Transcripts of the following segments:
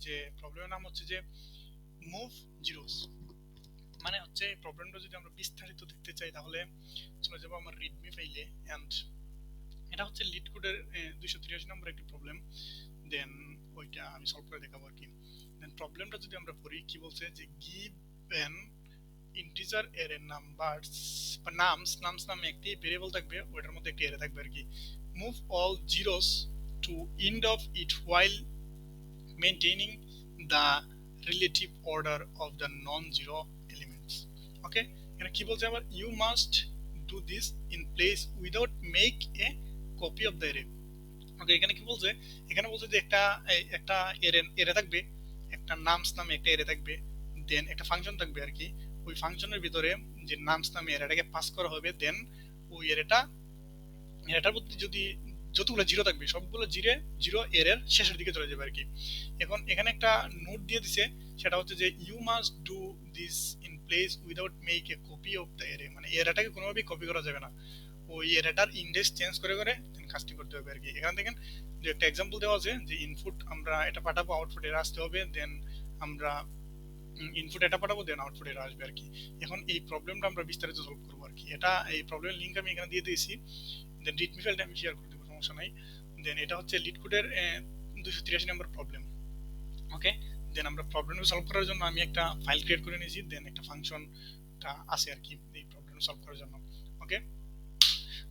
যে প্রবলেমের নাম হচ্ছে যে মুভ জিরোস। মানে হচ্ছে প্রবলেমটা যদি আমরা বিস্তারিত দেখতে চাই তাহলে চলে যাবো আমার রিডমি ফাইলে, এন্ড এটা হচ্ছে লিড কোডের 283 নম্বর একটি প্রবলেম। দেন ওইটা আমি সলভ করে দেখাবো আর কি। দেন প্রবলেমটা যদি আমরা পড়ি, কি বলছে যে গিভ এন ইন্টিজার এরে নাম্বারস বা নামস নামে একটি ভেরিয়েবল থাকবে, ওইটার মধ্যে একটি এরে থাকবে আর কি। Move all zeros two end of it while maintaining the relative order of the non zero elements. ওকে, এখানে কি বলছে আবার, you must do this in place without make a copy of the এরে। ওকে, এখানে কি বলছে, এখানে বলছে যে একটা এরে এরে থাকবে, একটা নামস নামে একটা এরে থাকবে, দেন একটা ফাংশন থাকবে আর কি। ওই ফাংশনের ভিতরে যে নামস নামে এরেটাকে পাস করা হবে, দেন ওই এরেটার মধ্যে যদি যতগুলো জিরো থাকবে সবগুলো জিরো এরের শেষের দিকে চলে যাবে আর কি। এখন এখানে একটা নোট দিয়ে দিছে, সেটা হচ্ছে যে you must do this in place without make a copy of the array, মানে এরেটাকে কোনোভাবেই কপি করা যাবে না, ওই এরেটার ইন্ডেক্স চেঞ্জ করে করে দেন কাজটি করতে হবে আর কি। এখানে দেখেন যে একটা এক্সাম্পল দেওয়া আছে যে ইনপুট আমরা এটা পাঠাবো, আউটপুট এর আসতে হবে, দেন আমরা ইনপুট এটা পাঠাবো, দেন আউটপুট এর আসবে আর কি। এখন এই প্রবলেমটা আমরা বিস্তারিত সলভ করবো আর কি। এটা এই প্রবলেমের লিঙ্ক আমি এখানে দিয়ে দিয়েছি, দেন রিডমি ফাইলটা আমি শেয়ার করে দেবো, সমস্যা নাই। দেন এটা হচ্ছে লিড কোডের 283 নম্বর প্রবলেম। ওকে, দেন আমরা প্রবলেমটা সলভ করার জন্য আমি একটা ফাইল ক্রিয়েট করে নিয়েছি, দেন একটা ফাংশনটা আছে আর কি এই প্রবলেম সলভ করার জন্য। ওকে,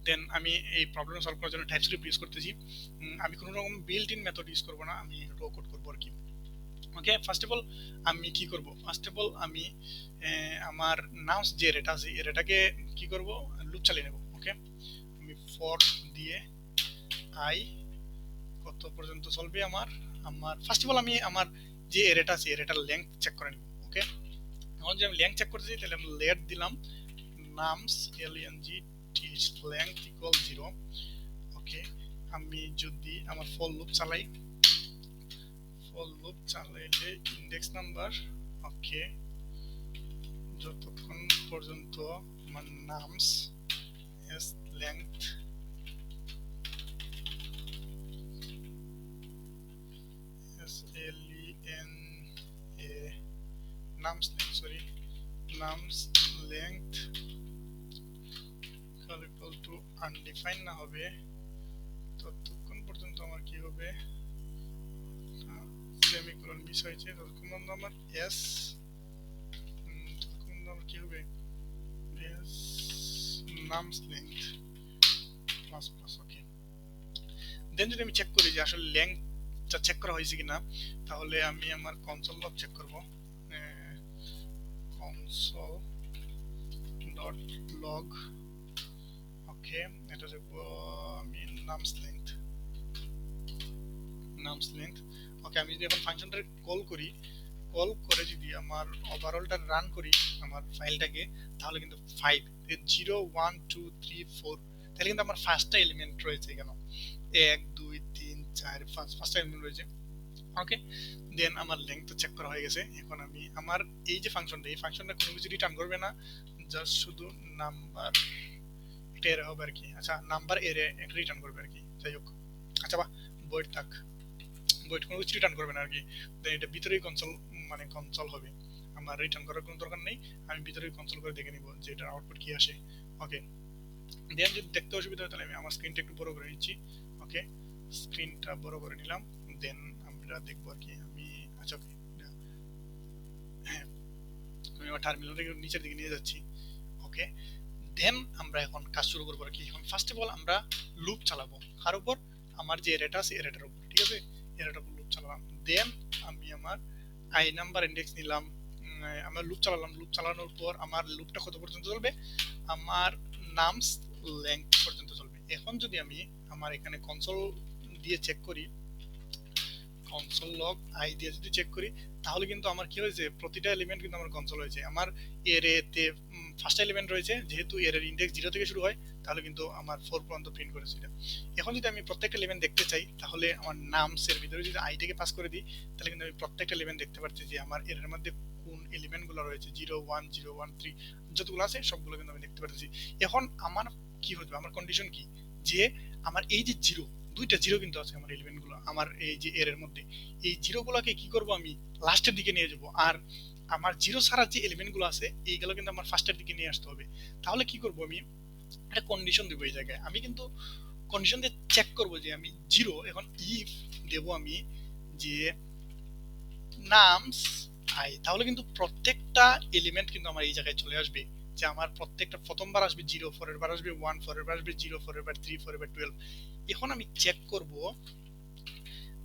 দেন আমি এই প্রবলেম সলভ করার জন্য টাইপস্ক্রিপ্ট ইউজ করতেছি। আমি কোনো রকম বিল্ট ইন মেথড ইউজ করবো না, আমি র কোড করবো আর কি। ওকে, ফার্স্ট অফ অল আমি কি করব, ফার্স্ট অফ অল আমি আমার নামস যে এরেটা আছে এরেটাকে কি করব, লুপ চালিয়ে নেব। ওকে, আমি ফর দিয়ে আই কত পর্যন্ত চলবে আমার আমার ফার্স্ট অফ অল আমি আমার যে এরেটা আছে এরেটার লেংথ চেক করে নিব। ওকে, এখন যে আমি লেংথ চেক করতেছি তাহলে আমি লেট দিলাম নামস lng লেংথ ইকুয়াল 0। ওকে, আমি যদি আমার ফর লুপ চালাই, ফর লুপ চালাইলে ইন্ডেক্স নাম্বার, ওকে, যতক্ষণ পর্যন্ত আমার nums S length S L E N A nums length sorry nums length equal to undefined না হবে ততক্ষণ পর্যন্ত আমার কি হবে, সেমিকোলন মিস হয়েছে, ততক্ষণ পর্যন্ত আমার এস ততক্ষণ পর্যন্ত আমার কি হবে, S nums length plus plus. ওকে, দেন যদি আমি চেক করি যে আসলে লেংথটা চেক করা হয়েছে কিনা, তাহলে আমি আমার কনসোল লগ চেক করব। কনসোল ডট লগ, ওকে, এটা দেখবো আমি নামস লেংথ। ওকে, আমি যদি এখন ফাংশনটা কল করি, কল করে যদি আমার ওভারঅলটা রান করি আমার ফাইলটাকে, তাহলে কিন্তু 5 0 1 2 3 4, তাহলে কিন্তু আমার ফার্স্টটা এলিমেন্ট রয়েছে এখানে 1 2 3 4 5, ফার্স্টটা এলিমেন্ট রয়েছে। ওকে, দেন আমার লেংথ তো চেক করা হয়ে গেছে। এখন আমি আমার এই যে ফাংশনটা, এই ফাংশনটা কোনো কিছু রিটার্ন করবে না, জাস্ট শুধু নাম্বার একটা এরে হবে আর কি। আচ্ছা, নাম্বার এরে একটা রিটার্ন করবে আর কি, যাই হোক। আচ্ছা, বা বইট থাক, বইট কোনো কিছু রিটার্ন করবে না আর কি। দেন এটা ভিতরেই কনসোল, মানে কনসোল হবে, আমার রিটার্ন করার কোনো দরকার নেই। আমি ভিতরেই কনসোল করে দেখে নিব যে এটার আউটপুট কি আসে। ওকে, দেন যদি দেখতে অসুবিধা হয় তাহলে আমি আমার স্ক্রিনটা একটু বড় করে নিচ্ছি। ওকে, স্ক্রিনটা বড় করে নিলাম, দেন আমরা দেখবো আর কি। আমি আচ্ছা, ওকে, হ্যাঁ, আমি আমার টার্মিনালটাকে নিচের দিকে নিয়ে যাচ্ছি। ওকে, দেন আমরা এখন কাজ শুরু করবো আর কি। এখন ফার্স্ট অফ অল আমরা লুপ চালাবো কার উপর, আমার যে এরেটা আছে এরেটার উপর, ঠিক আছে, এরেটার উপর লুপ চালালাম। দেন আমি আমার আই নাম্বার ইন্ডেক্স নিলাম, আমার লুপ চালালাম। লুপ চালানোর পর আমার লুপটা কত পর্যন্ত চলবে, আমার নামস লেংথ পর্যন্ত চলবে। এখন যদি আমি আমার এখানে কনসোল দিয়ে চেক করি, কনসোল লগ আই দিয়ে যদি চেক করি, তাহলে কিন্তু আমার কি হয়েছে, প্রতিটা এলিমেন্ট কিন্তু আমার কনসোল হয়েছে। আমার এরেতে ফার্স্ট এলিমেন্ট রয়েছে, যেহেতু এর ইন্ডেক্স 0 থেকে শুরু হয়, তাহলে কিন্তু আমার 4 পর্যন্ত প্রিন্ট করেছিল। এখন যদি আমি প্রত্যেকটা এলিমেন্ট দেখতে চাই, তাহলে আমার নামসের ভিতরে যদি আইটাকে পাস করে দিই, তাহলে কিন্তু আমি প্রত্যেকটা এলিমেন্ট দেখতে পাচ্ছি যে আমার এর মধ্যে কোন এলিমেন্টগুলো রয়েছে, 0 1 0 1 3 যতগুলো আছে সবগুলো কিন্তু আমি দেখতে পাচ্ছি। এখন আমার কি হচ্ছে, আমার কন্ডিশন কি, যে আমার এই যে 0, দুইটা জিরো কিন্তু আছে আমার এলিমেন্ট গুলো আমার এই যে এর মধ্যে। এই জিরো গুলাকে কি করব আমি লাস্টের দিকে নিয়ে যাব, আর আমার জিরো ছাড়া যে এলিমেন্ট গুলো আছে এইগুলো কিন্তু আমার ফার্স্টের দিকে নিয়ে আসতে হবে। তাহলে কি করব আমি একটা কন্ডিশন দেবো এই জায়গায়, আমি কিন্তু কন্ডিশন দিয়ে চেক করব যে আমি জিরো, এখন ইফ দেব আমি যে নামস আই, তাহলে কিন্তু প্রত্যেকটা এলিমেন্ট কিন্তু আমার এই জায়গায় চলে আসবে, যে আমার প্রত্যেকটা প্রথমবার আসবে জিরো, পরের বার আসবে ওয়ান, পরের বার আসবে জিরো, পরের বার থ্রি, পরের বার 12। এখন আমি চেক করব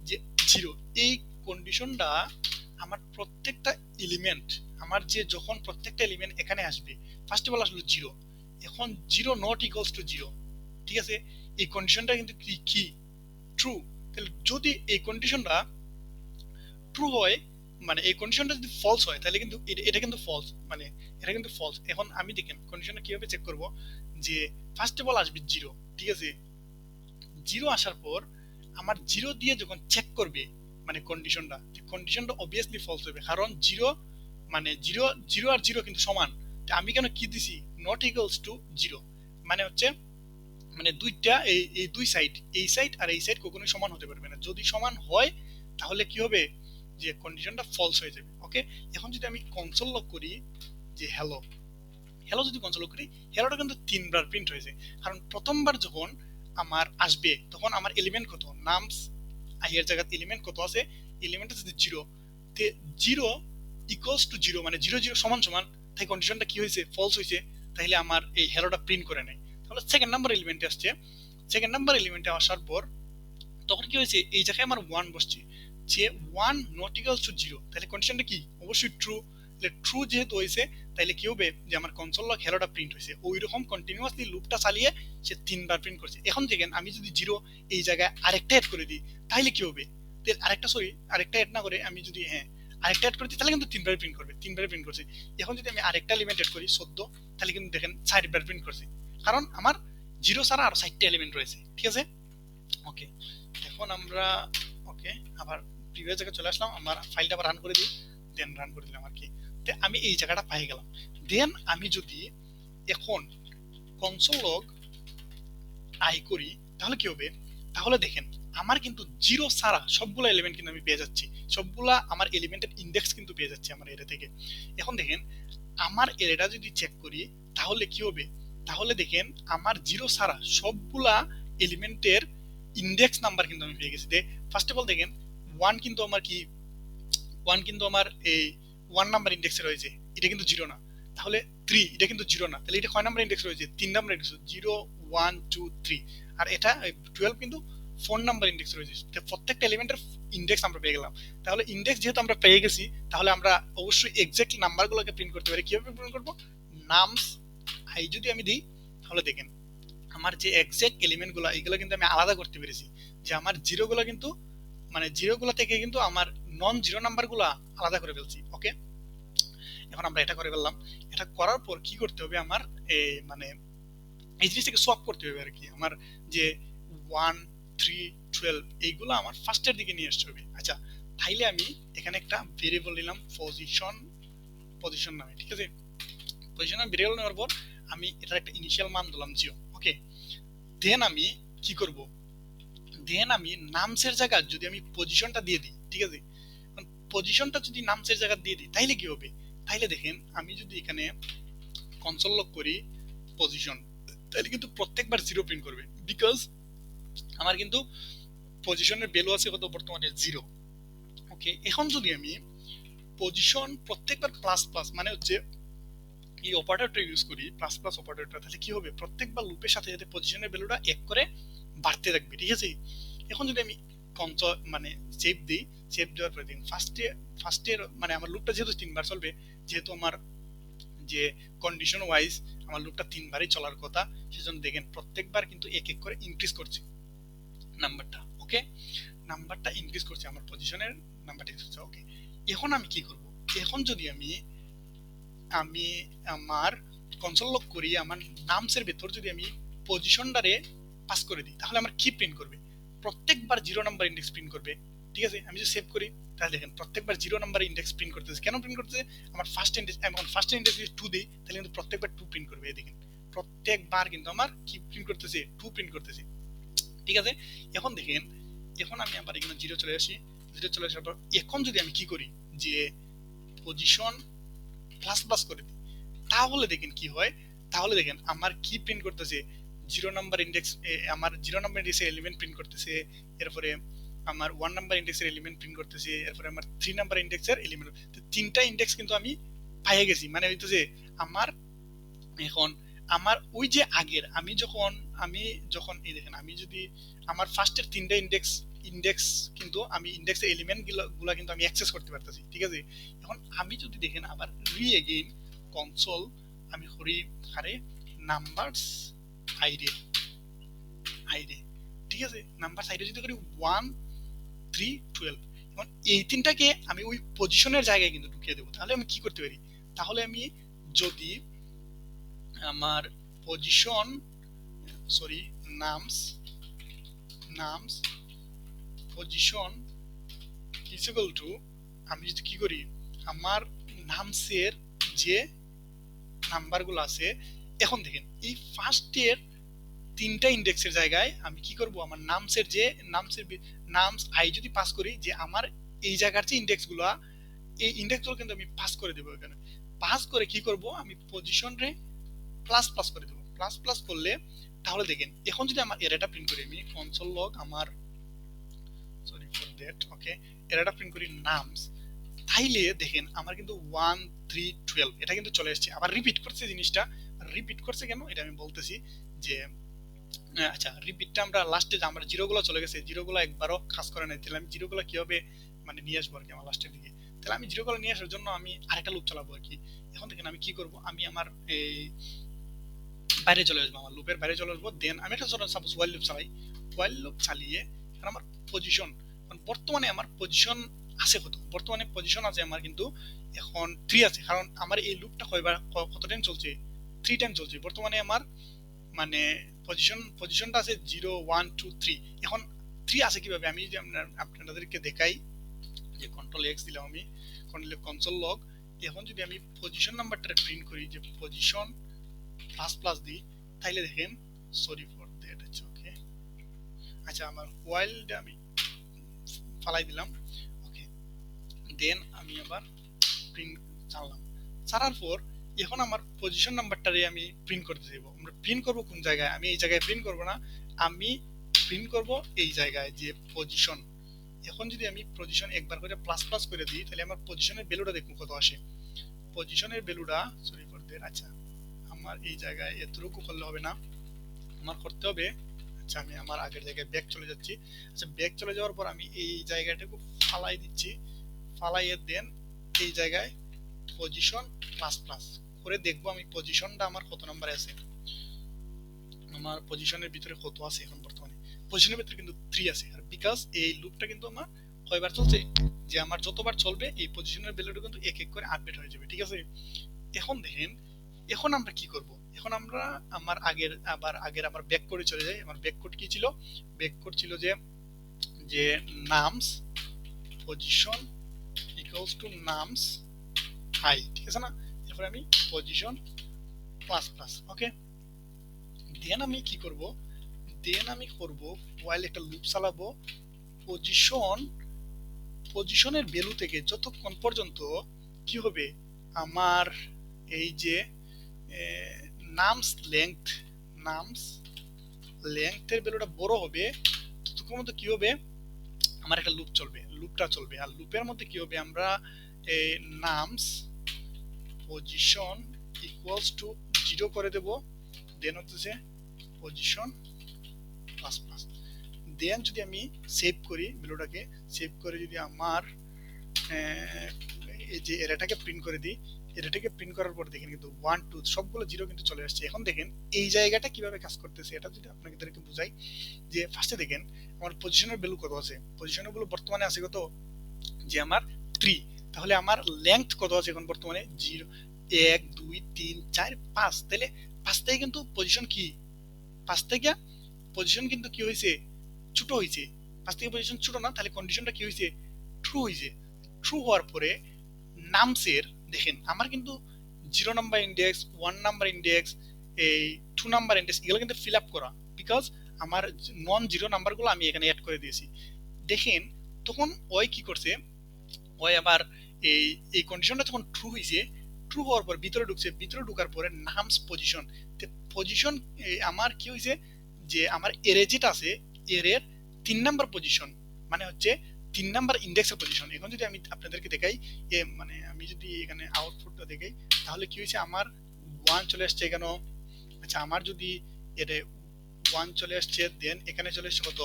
যে জিরো, এই কন্ডিশনটা আমার প্রত্যেকটা এলিমেন্ট, আমার যে যখন প্রত্যেকটা এলিমেন্ট এখানে আসবে ফার্স্ট অফ অল আসলো জিরো, এখন zero not equals to zero, ঠিক আছে, এই কন্ডিশনটা কিন্তু কি ট্রু। তাহলে যদি এই কন্ডিশনটা ট্রু হয়, মানে এই কন্ডিশনটা যদি ফলস হয় তাহলে কিন্তু এটা কিন্তু ফলস, মানে এটা কিন্তু ফলস। এখন আমি দেখেন কন্ডিশনটা কিভাবে চেক করব, যে ফার্স্ট অফ অল আসবে জিরো, ঠিক আছে, জিরো আসার পর আমার জিরো দিয়ে যখন চেক করবে মানে কন্ডিশনটা অবভিয়াসলি ফলস হবে, কারণ জিরো মানে জিরো, জিরো আর জিরো কিন্তু সমান। আমি কেন কি দিছি নট ইকুয়ালস টু জিরো, মানে হচ্ছে মানে দুইটা এই দুই সাইড, এই সাইড আর এই সাইড কখনোই সমান হতে পারবে না, যদি সমান হয় তাহলে কি হবে যে কন্ডিশনটা ফলস হয়ে যাবে। ওকে, এখন যদি আমি কনসোল লক করি যে হ্যালো, হ্যালো যদি কনসোল লক করি, হ্যালোটা কিন্তু তিনবার প্রিন্ট হয়েছে, কারণ প্রথমবার যখন আমার আসবে তখন আমার এলিমেন্ট কত, নামস আই এর জায়গায় এলিমেন্ট কত আছে, এলিমেন্ট আছে জিরো, তে জিরো ইকুয়ালস টু জিরো মানে জিরো জিরো সমান সমান, তাই কন্ডিশনটা কি হয়েছে ফলস হয়েছে, তাইলে আমার এই হ্যালোটা প্রিন্ট করে নেয়। তাহলে সেকেন্ড নাম্বার এলিমেন্টে আসছে, সেকেন্ড নাম্বার এলিমেন্টে আসার পর তখন কি হয়েছে এই জায়গায় আমার ওয়ান বসছে, যে one not equals to zero, তাহলে কন্ডিশনটা কি অবশ্যই ট্রু। তাহলে ট্রু যেহেতু হয়েছে তাইলে কি হবে যে আমার কনসোল লগ হ্যালোটা প্রিন্ট হয়েছে, ওই রকম কন্টিনিউয়াসলি লুপটা চালিয়ে সে তিনবার প্রিন্ট করছে। এখন দেখেন আমি যদি জিরো এই জায়গায় আরেকটা অ্যাড করে দিই তাহলে কি হবে, আরেকটা সরি আরেকটা অ্যাড না করে আমি যদি আরেকটা অ্যাড করে দিই তাহলে কিন্তু তিনবার প্রিন্ট করবে, তিনবার প্রিন্ট করছে। এখন যদি আমি আরেকটা এলিমেন্ট অ্যাড করি 14, তাহলে কিন্তু দেখেন 4বার প্রিন্ট করছে, কারণ আমার জিরো ছাড়া আরো 4টা এলিমেন্ট রয়েছে, ঠিক আছে। ওকে, এখন আমরা ওকে আবার প্রিভিয়াস জায়গায় চলে আসলাম, আমার ফাইলটা আবার রান করে দিই, দেন রান করে দিলাম আর কি, আমি এই জায়গাটা পাই গেলাম। দেন আমি যদি এখন কনসোল লগ আই করি তাহলে কি হবে, তাহলে দেখেন আমার কিন্তু জিরো ছাড়া সবগুলা এলিমেন্ট কিন্তু আমি পেয়ে যাচ্ছি, সবগুলা আমার এলিমেন্টের ইন্ডেক্স কিন্তু পেয়ে যাচ্ছি আমার এরে থেকে। এখন দেখেন আমার এরেটা যদি চেক করি তাহলে কি হবে, তাহলে দেখেন আমার জিরো ছাড়া সবগুলা এলিমেন্টের ইন্ডেক্স নাম্বার কিন্তু আমি পেয়ে গেছি। ফার্স্ট অফ অল দেখেন ওয়ান কিন্তু আমার কি, ওয়ান কিন্তু আমার এই ওয়ান নাম্বার ইন্ডেক্সে রয়েছে, এটা কিন্তু জিরো না। তাহলে থ্রি, এটা কিন্তু জিরো না, তাহলে এটা কয় নাম্বার ইন্ডেক্স রয়েছে, 3 নাম্বার ইন্ডেক্স, 0 1 2 3। আর এটা 12 কিন্তু 4 নাম্বার ইন্ডেক্স রয়েছে, প্রত্যেকটা এলিমেন্টের ইন্ডেক্স আমরা পেয়ে গেলাম। তাহলে ইন্ডেক্স যেহেতু আমরা পেয়ে গেছি তাহলে আমরা অবশ্যই এক্সাক্ট নাম্বারগুলোকে প্রিন্ট করতে পারি। কিভাবে প্রিন্ট করব, নামস আই যদি আমি দিই তাহলে দেখেন আমার যে এক্সাক্ট এলিমেন্ট গুলো এগুলো কিন্তু আমি আলাদা করতে পেরেছি, যে আমার জিরো গুলো কিন্তু মানে জিরো গুলো থেকে কিন্তু আমার নন জিরো নাম্বার গুলা আলাদা করে ফেলছি। ওকে, এখন আমরা এটা করে ফেললাম। এটা করার পর কি করতে হবে আমার মানে এই জিনিসটাকে সোয়াপ করতে হবে আর কি, আমার যে 1 3 12 এইগুলো আমার ফার্স্টের দিকে নিয়ে আসতে হবে। আচ্ছা, তাইলে আমি এখানে একটা ভেরিয়েবল নিলাম পজিশন, পজিশন নামে, ঠিক আছে। পজিশন নামে ভেরিয়েবল নেওয়ার পর আমি এটার একটা ইনিশিয়াল মান দিলাম 0। ওকে, দেন আমি কি করব, দেন আমি নামসের জায়গা যদি আমি পজিশনটা দিয়ে দিই, ঠিক আছে, পজিশনটা যদি নামসের জায়গা দিয়ে দিই তাইলে কি হবে, তাইলে দেখেন আমি যদি এখানে কনসোল লক করি পজিশন, তাহলে কিন্তু প্রত্যেকবার জিরো প্রিন্ট করবে, বিকজ আমার কিন্তু পজিশনের ভ্যালু আছে কত বর্তমানে 0। ওকে, এখন যদি আমি পজিশন প্রত্যেকবার প্লাস প্লাস মানে হচ্ছে এই অপারেটরটা ইউজ করি, প্লাস প্লাস অপারেটরটা, তাহলে কি হবে প্রত্যেকবার লুপের সাথে সাথে পজিশনের ভ্যালুটা এক করে বাড়তে থাকবে, ঠিক আছে। এখন যদি আমি মানে সেভ দিই, সেভ দেওয়ার পরে দিন ফার্স্টে মানে আমার লুপটা যেহেতু 3বার চলবে, যেহেতু আমার যে কন্ডিশন ওয়াইজ আমার লুপটা 3বারই চলার কথা, সেজন্য দেখেন প্রত্যেকবার কিন্তু এক এক করে ইনক্রিজ করছে নাম্বারটা। ওকে, নাম্বারটা ইনক্রিজ করছে, আমার পজিশনের নাম্বারটা ইনক্রিজ করছে। ওকে, এখন আমি কি করব, এখন যদি আমি আমি আমার কনসোল লক করি, আমার নামসের ভেতর যদি আমি পজিশনটারে পাস করে দিই তাহলে আমার কি প্রিন্ট করবে, প্রত্যেকবার 0 নাম্বার ইন্ডেক্স প্রিন্ট করবে, ঠিক আছে। আমি যদি সেভ করি তাহলে দেখেন প্রত্যেকবার 0 নাম্বার ইন্ডেক্স প্রিন্ট করতেছে, কেন প্রিন্ট করতেছে, আমার ফার্স্ট ইন্ডেক্স, আমি ফার্স্ট ইন্ডেক্স যদি 2 দিই তাহলে কিন্তু প্রত্যেকবার 2 প্রিন্ট করবে, দেখেন প্রত্যেকবার কিন্তু আমার কি প্রিন্ট করতেছে, 2 প্রিন্ট করতেছে। ঠিক আছে। এখন দেখেন, এখন আমি আবার এখানে 0 চলে আসি, 0 চলে আসার পর এখন যদি আমি কি করি যে পজিশন প্লাস প্লাস করে দিই, তাহলে দেখেন কি হয়। তাহলে দেখেন আমার কি প্রিন্ট করতেছে, 0 নাম্বার ইন্ডেক্স, আমার 0 নাম্বার ইন্ডেক্সের এলিমেন্ট প্রিন্ট করতেছে, এরপরে আমার 1 নাম্বার ইন্ডেক্সের এলিমেন্ট প্রিন্ট করতেছে, এরপরে আমার 3 নাম্বার ইন্ডেক্সের এলিমেন্ট। তো তিনটা ইন্ডেক্স কিন্তু আমি পাইয়ে গেছি, মানে হইতেছে আমার এখন আমার ওই যে আগের আমি যখন এই দেখেন, আমি যদি আমার ফার্স্টের তিনটা ইন্ডেক্স ইন্ডেক্স কিন্তু আমি ইন্ডেক্সের এলিমেন্ট গুলা কিন্তু আমি অ্যাক্সেস করতে পারতেছি, ঠিক আছে। এখন আমি যদি দেখেন আবার এগেইন কনসোল আমি করি আরে নাম্বারস আইডি আইডি, ঠিক আছে। নাম্বারস আইডি যদি করি 1 3 12, এখন এই তিনটাকে আমি ওই পজিশনের জায়গায় কিন্তু ঢুকিয়ে দেবো। তাহলে আমি কি করতে পারি, তাহলে আমি যদি আমার position sorry nums nums position is equal to, আমি যদি কি করি আমার নামসের যে নাম্বারগুলো আছে, এখন দেখেন এই ফার্স্টের তিনটা ইন্ডেক্সের জায়গায় আমি কি করব, আমার নামসের যে নামস আই যদি পাস করি, যে আমার এই জায়গার যে ইন্ডেক্সগুলো, এই ইন্ডেক্সগুলো কিন্তু আমি পাস করে দেবো। এখানে পাস করে কি করব, আমি পজিশন রে প্লাস প্লাস করে দেবো। প্লাস প্লাস করলে তাহলে দেখেন এখন যদি আমার এরাটা প্রিন্ট করি, আমি কনসোল লগ আমার sorry for that okay এরাটা print করি নামস, তাইলে দেখেন আমার কিন্তু 1 3 12 এটা কিন্তু চলে আসছে। আবার রিপিট করছে জিনিসটা, রিপিট করছে কেন এটা আমি বলতেছি যে আচ্ছা রিপিটটা আমরা লাস্টে যে আমার জিরোগুলো চলে গেছে, জিরোগুলো একবারও কাজ করে নাই, তাহলে আমি জিরোগুলো কিভাবে মানে নিয়ে আসবো আর কি আমার লাস্টের দিকে। তাহলে আমি জিরোগুলো নিয়ে আসার জন্য আমি আরেকটা লুপ চালাবো আর কি। এখন দেখেন আমি কি করব, আমি আমার এই বাইরে চলে আসবো, আমার লুপের বাইরে চলে আসবো। দেন আমি একটা সাপোজ ওয়াইল লুপ চালাই, ওয়াইল লুপ চালিয়ে আমার পজিশন, বর্তমানে আমার পজিশন আছে কত, বর্তমানে পজিশন আছে আমার কিন্তু এখন 3 আছে, কারণ আমার এই লুপটা কত টাইম চলছে, 3 টাইম চলছে। বর্তমানে আমার মানে পজিশনটা আছে 0 1 2 3, এখন 3 আছে কিভাবে, আমি যদি আপনাদেরকে দেখাই যে কন্ট্রোল এক্স দিলাম, আমি কনসোল লগ, এখন যদি আমি পজিশন নাম্বারটা প্রিন্ট করি যে পজিশন প্লাস প্লাস দিই, তাইলে দেখেন sorry for that it's okay. আচ্ছা আমার ওয়াইলটা আমি ফালাই দিলাম ওকে। দেন আমি আবার প্রিন্ট চালাম, ছাড়ার পর এখন আমার পজিশন নাম্বারটারে আমি প্রিন্ট করতে দেব। আমরা প্রিন্ট করব কোন জায়গায়, আমি এই জায়গায় প্রিন্ট করব না, আমি প্রিন্ট করব এই জায়গায় যে পজিশন। এখন যদি আমি পজিশন একবার করে প্লাস প্লাস করে দিই, তাহলে আমার পজিশনের ভ্যালুটা দেখুন কত আসে। পজিশনের ভ্যালুটা সরি ফর দ্যাট, আচ্ছা আমার এই জায়গায় এতটুকু করলে হবে না, আমার করতে হবে, আচ্ছা আমি আমার আগের জায়গায় ব্যাক চলে যাচ্ছি। আচ্ছা ব্যাক চলে যাওয়ার পর আমি এই জায়গাটাকে ফালাই দিচ্ছি, ফালাইয়ে দেন এই জায়গায় পজিশন প্লাস প্লাস করে দেখবো আমি পজিশনটা আমার কত নম্বরে আছে, আমার পজিশনের ভিতরে কত আছে এখন বর্তমানে। পজিশনের ভিতরে কিন্তু 3 আছে, আর বিকজ এই লুপটা কিন্তু আমার কয়বার চলছে, যে আমার যতবার চলবে এই পজিশনের ভ্যালুটা কিন্তু এক এক করে আপডেট হয়ে যাবে, ঠিক আছে। এখন দেখেন এখন আমরা কি করব, এখন আমরা আমার আগের ব্যাক কোডে চলে যাই। আমার ব্যাক কোড কি ছিল, ব্যাক কোড ছিল যে যে nums position equals to nums I, ঠিক আছে না। এরপরে আমি পজিশন প্লাস প্লাস ওকে। দেন আমি কি করব, দেন আমি করব ওয়াইল একটা লুপ চালাবো, পজিশনের ভ্যালু থেকে যতক্ষণ পর্যন্ত কি হবে আমার এই যে নামস লেংথের ভ্যালুটা বড় হবে, ততক্ষণ মধ্যে কি হবে আমার একটা লুপটা চলবে। আর লুপের মধ্যে কি হবে, আমরা নামস পজিশন ইকুয়ালস টু 0 করে দেব, দেন হচ্ছে পজিশন প্লাস প্লাস। দেন যদি আমি সেভ করি ভ্যালুটাকে, সেভ করে যদি আমার এই যে এরাটাকে প্রিন্ট করে দিই, এটাকে প্রিন্ট করার পর দেখেন কিন্তু 1 2 সবগুলো 0 কিন্তু চলে আসছে। এখন দেখেন এই জায়গাটা কিভাবে কাজ করতেছে, এটা যদি আপনাদেরকে বুঝাই, যে ফার্স্টে দেখেন আমার পজিশনের ভ্যালু কত আছে, পজিশনের ভ্যালু বর্তমানে আছে কত, যে আমার 3, তাহলে আমার লেংথ কত আছে এখন বর্তমানে 0 1 2 3 4 5, তাহলে 5 থেকে কিন্তু পজিশন কি 5 থেকে পজিশন কিন্তু কি হয়েছে ছোট হয়েছে, 5 থেকে পজিশন ছোট না, তাহলে কন্ডিশনটা কি হয়েছে ট্রু হয়েছে। ট্রু হওয়ার পরে নামসের দেখেন আমার কিন্তু 0 নাম্বার ইন্ডেক্স 1 নাম্বার ইন্ডেক্স এই 2 নাম্বার ইন্ডেক্স এগুলো কিন্তু ফিল আপ করা, বিকজ আমার নন জিরো নাম্বারগুলো আমি এখানে অ্যাড করে দিয়েছি। দেখেন তখন ওই কি করছে, ওই আবার এই এই কন্ডিশনটা যখন ট্রু হয়েছে, ট্রু হওয়ার পর ভিতরে ঢুকছে, ভিতরে ঢুকার পরে নামস পজিশন, পজিশন আমার কি হয়েছে যে আমার এরে যেটা আছে এর 3 নাম্বার পজিশন, মানে হচ্ছে 3 নাম্বার ইন্ডেক্সের পজিশন। এখন যদি আমি আপনাদেরকে দেখাই, মানে আমি যদি এখানে আউটপুটটা দেখাই, তাহলে কি হয়েছে আমার 1 চলে আসছে এখানে। আচ্ছা আমার যদি এর 1 চলে আসছে, দেন এখানে চলে আসছে কত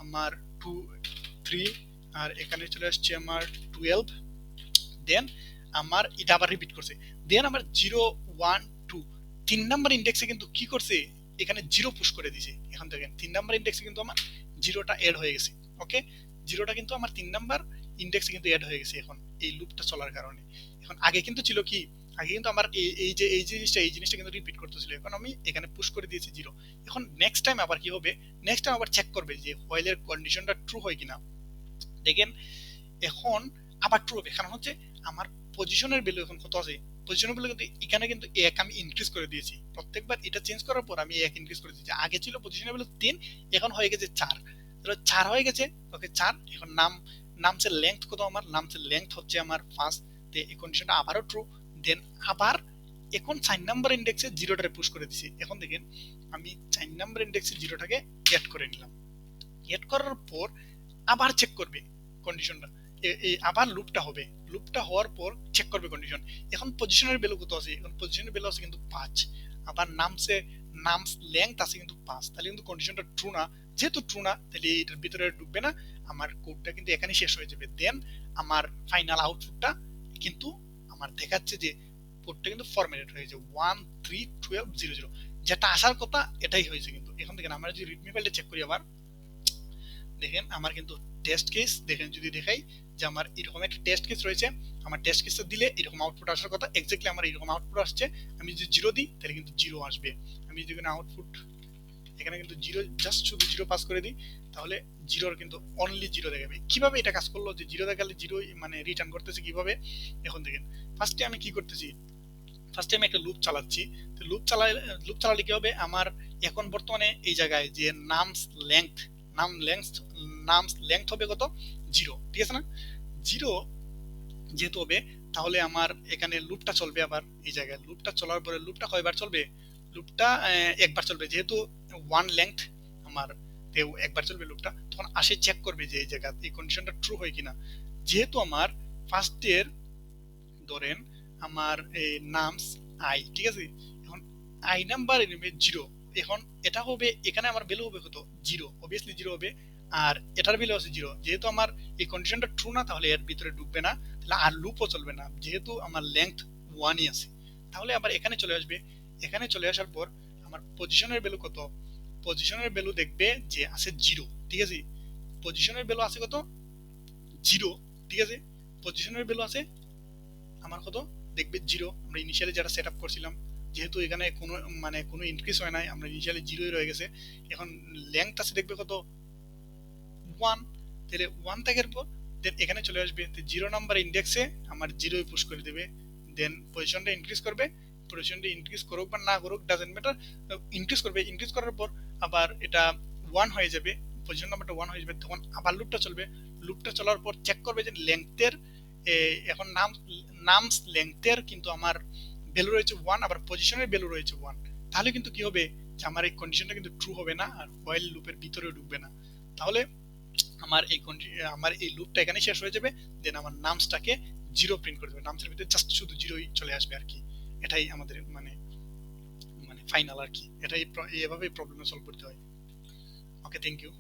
আমার 2 3, আর এখানে চলে আসছে আমার 12, দেন আমার এটা আবার রিপিট করছে, দেন আমার 0 1 2 3 নাম্বার ইন্ডেক্সে কিন্তু কি করছে এখানে 0 পুশ করে দিছে। এখন দেখেন 3 নাম্বার ইন্ডেক্সে কিন্তু আমার 0টা এড হয়ে গেছে। ওকে, 0টা কিন্তু আমার 3 নাম্বার ইন্ডেক্সে কিন্তু এড হয়ে গেছে এখন এই লুপটা চলার কারণে। এখন আগে কিন্তু ছিল কি, আগে কিন্তু আমার এই জিনিসটা কিন্তু রিপিট করতেছিল, এখন আমি এখানে পুশ করে দিয়েছি 0। এখন নেক্সট টাইম আবার কি হবে, নেক্সট টাইম আবার চেক করবে যে হোয়াইলের কন্ডিশনটা ট্রু হয় কিনা। দেখেন এখন আবার ট্রু হবে, কারণ হচ্ছে আমার পজিশনের ভ্যালু এখন কত আছে, পজিশনের ভ্যালু কিন্তু এখানে কিন্তু 1 আমি ইনক্রিজ করে দিয়েছি। প্রত্যেকবার এটা চেঞ্জ করার পর আমি 1 ইনক্রিজ করে দিয়েছি। আগে ছিল পজিশনের ভ্যালু 3, এখন হয়ে গেছে 4। তাহলে 4 হয়ে গেছে। ওকে 4। এখন নামসের লেংথ কত, আমার নামসের লেংথ হচ্ছে আমার 5। তে এই কন্ডিশনটা আবারও ট্রু। দেন আবার এখন 4 নাম্বার ইন্ডেক্সে 0টারে পুশ করে দিছি। এখন দেখেন আমি 4 নাম্বার ইন্ডেক্সে 0টাকে অ্যাড করে নিলাম। অ্যাড করার পর আবার চেক করবে কন্ডিশনটা, আবার লুপটা হবে, লুপটা হওয়ার পর চেক করবে কন্ডিশন। এখন পজিশনের ভ্যালু কত আছে, এখন পজিশনের ভ্যালু আছে কিন্তু 5, আবার নামস লেংথ আছে কিন্তু 5, তাহলে কিন্তু কন্ডিশনটা ট্রু না। যেহেতু ট্রু না, তাহলে এটার ভিতরে ঢুকবে না, আমার কোডটা কিন্তু এখানে শেষ হয়ে যাবে। দেন আমার ফাইনাল আউটপুটটা কিন্তু আমার দেখাচ্ছে যে কোডটা কিন্তু ফরম্যাটেড হয়েছে 1 3 12 0 0, যেটা আসার কথা এটাই হয়েছে কিন্তু। এখন দেখেন আমরা যদি রিডমি ফাইলটা চেক করি, আবার দেখেন আমার কিন্তু টেস্ট কেস, দেখেন যদি দেখাই যে আমার এরকম একটা টেস্ট কেস রয়েছে, আমার টেস্ট কেসটা দিলে এরকম আউটপুট আসার কথা, এক্স্যাক্টলি আমার এরকম আউটপুট আসছে। আমি যদি 0 দিই তাহলে কিন্তু 0 আসবে। আমি যদি কোনো আউটপুট এখানে কিন্তু 0, জাস্ট শুধু 0 পাস করে দিই, তাহলে 0 কিন্তু অনলি 0 দেখাবে। কিভাবে এটা কাজ করলো যে 0 দেখালে 0 মানে রিটার্ন করতেছে কিভাবে, এখন দেখেন ফার্স্টে আমি কি করতেছি, ফার্স্টে আমি একটা লুপ চালাচ্ছি। তো লুপ চালালে কি হবে, আমার এখন বর্তমানে এই জায়গায় যে নামস লেংথ হবে কত 0, ঠিক আছে না, 0 যেহেতু হবে, তাহলে আমার এখানে লুপটা চলবে। আবার এই জায়গায় লুপটা চলার পরে লুপটা কয়বার চলবে, লুপটা একবার চলবে, যেহেতু 1 লেংথ আমার একবার চলবে লুপটা। তখন আসে চেক করবে যে এই জায়গা এই কন্ডিশনটা ট্রু হয় কিনা। যেহেতু আমার ফার্স্টের ধরেন আমার এই নামস আই, ঠিক আছে, এখন আই নাম্বার নেবে 0, এখন এটা হবে এখানে আমার ভ্যালু হবে কত 0, অবভিয়াসলি 0 হবে, আর এটার ভ্যালু আছে 0। যেহেতু আমার এই কন্ডিশনটা ট্রু না, তাহলে এর ভিতরে ঢুকবে না, তাহলে আর লুপও চলবে না, যেহেতু আমার লেংথ 1ই আছে। তাহলে আবার এখানে চলে আসবে, এখানে চলে আসার পর আমার পজিশনের ভ্যালু কত, পজিশনের ভ্যালু দেখবে যে আছে 0, ঠিক আছে, পজিশনের ভ্যালু আছে কত 0, ঠিক আছে, পজিশনের ভ্যালু আছে আমার কত দেখবে 0। আমরা ইনিশিয়ালি যেটা সেট আপ করছিলাম, যেহেতু এখানে কোনো মানে কোনো ইনক্রিজ হয় নাই, আমরা ইনিশিয়ালি 0ই রয়ে গেছে। এখন লেংথ আছে দেখবে কত 1, তাহলে 1 থাকার পর দেন এখানে চলে আসবে, 0 নাম্বার ইন্ডেক্সে আমার 0ই পুশ করে দেবে। দেন পজিশনটা ইনক্রিজ করবে, পজিশনটা ইনক্রিজ করুক বা না করুক ডাজেন্ট ম্যাটার, ইনক্রিজ করবে। ইনক্রিজ করার পর আবার এটা 1 হয়ে যাবে, পজিশন নাম্বারটা 1 হয়ে যাবে। তখন আবার লুপটা চলবে, লুপটা চলার পর চেক করবে যে লেংথের এখন নামস লেংথের কিন্তু আমার ভ্যালু রয়েছে 1, আবার পজিশনের ভ্যালু রয়েছে 1। তাহলে কিন্তু কি হবে যে আমার এই কন্ডিশনটা কিন্তু ট্রু হবে না, আর হোয়াইল লুপের ভিতরেও ঢুকবে না। তাহলে আমার এই লুপটা এখানে শেষ হয়ে যাবে। দেন আমার নামসটাকে 0 প্রিন্ট করে দেবে, নামসের ভিতরে জাস্ট শুধু 0ই চলে আসবে আর কি। এটাই আমাদের মানে মানে ফাইনাল আর কি। এটাই এভাবেই প্রবলেম সলভ করতে হয়। ওকে, থ্যাংক ইউ।